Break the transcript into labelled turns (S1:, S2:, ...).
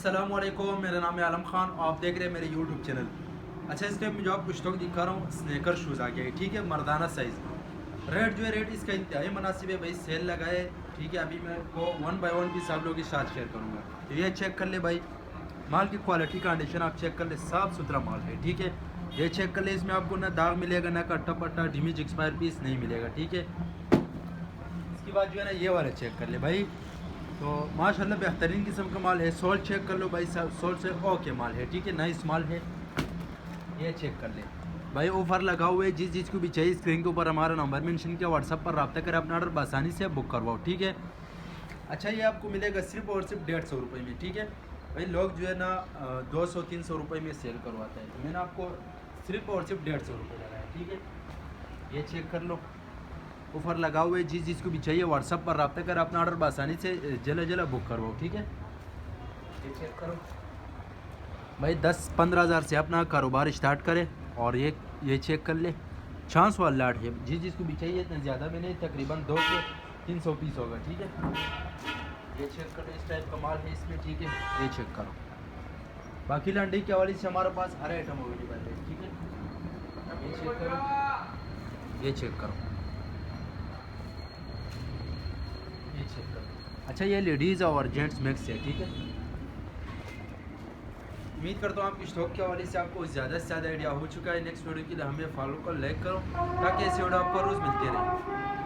S1: अस्सलामुअलैकुम, मेरा नाम है आलम खान और आप देख रहे हैं मेरे यूट्यूब चैनल। अच्छा, इस टाइम में जो आपको स्टॉक दिखा रहा हूँ स्नेकर शूज़ आ गया है, ठीक है, मर्दाना साइज़। रेट जो है रेट इसका इंतहाई मुनासिब है भाई, सेल लगा है, ठीक है। अभी मैं को 1 बाय 1 पीस आप लोगों के साथ शेयर करूँगा, तो ये चेक कर ले भाई। माल की क्वालिटी कंडीशन आप चेक कर ले, साफ़ सुथरा माल है, ठीक है। ये चेक कर ले, इसमें आपको ना दाग मिलेगा ना कट्टा पट्टा डिमीज एक्सपायर पीस नहीं मिलेगा, ठीक है। इसके बाद जो है ना ये वाला चेक कर ले भाई, तो माशाल्लाह बेहतरीन किस्म का माल है। सोल चेक कर लो भाई, सोल से ओके माल है, ठीक है, नाइस माल है। ये चेक कर ले भाई, ऑफर लगा हुआ है, जिस चीज़ को भी चाहिए स्क्रीन के ऊपर हमारा नंबर मेंशन किया, व्हाट्सअप पर रब्ता करें, अपना ऑर्डर आसानी से बुक करवाओ, ठीक है। अच्छा, ये आपको मिलेगा सिर्फ और सिर्फ 150 रुपये में, ठीक है भाई। लोग जो है ना 200-300 रुपये में सेल करवाते हैं, तो मैंने आपको सिर्फ और सिर्फ 150 रुपये लगाया, ठीक है। ये चेक कर लो, ऑफर लगा हुआ है, जिस चीज़ को भी चाहिए व्हाट्सअप पर रब्ता कर, अपना ऑर्डर आसानी से जल्द जल्द बुक करवाओ, ठीक है। ये चेक करो भाई, 10-15 हज़ार से अपना कारोबार स्टार्ट करें। और ये चेक कर ले, चांस वाला लाट है, जिस को भी चाहिए इतना ज़्यादा में नहीं, तकरीबन 200 से 300 पीस होगा, ठीक है। ये चेक करो, इस टाइप का माल है इसमें, ठीक है। ये चेक करो, बाकी लंडी के हवाले से हमारे पास हर आइटम अवेलेबल है, ठीक है। ये चेक करो, ये चेक करो, ये चेक करो। अच्छा, ये लेडीज़ और जेंट्स मिक्स है, ठीक है। उम्मीद करता हूँ आपकी स्टॉक के हवाले से आपको ज़्यादा से ज़्यादा आइडिया हो चुका है। नेक्स्ट वीडियो के लिए हमें फॉलो कर, लाइक करो, ताकि ऐसे वीडियो आपको रोज़ मिलते रहे।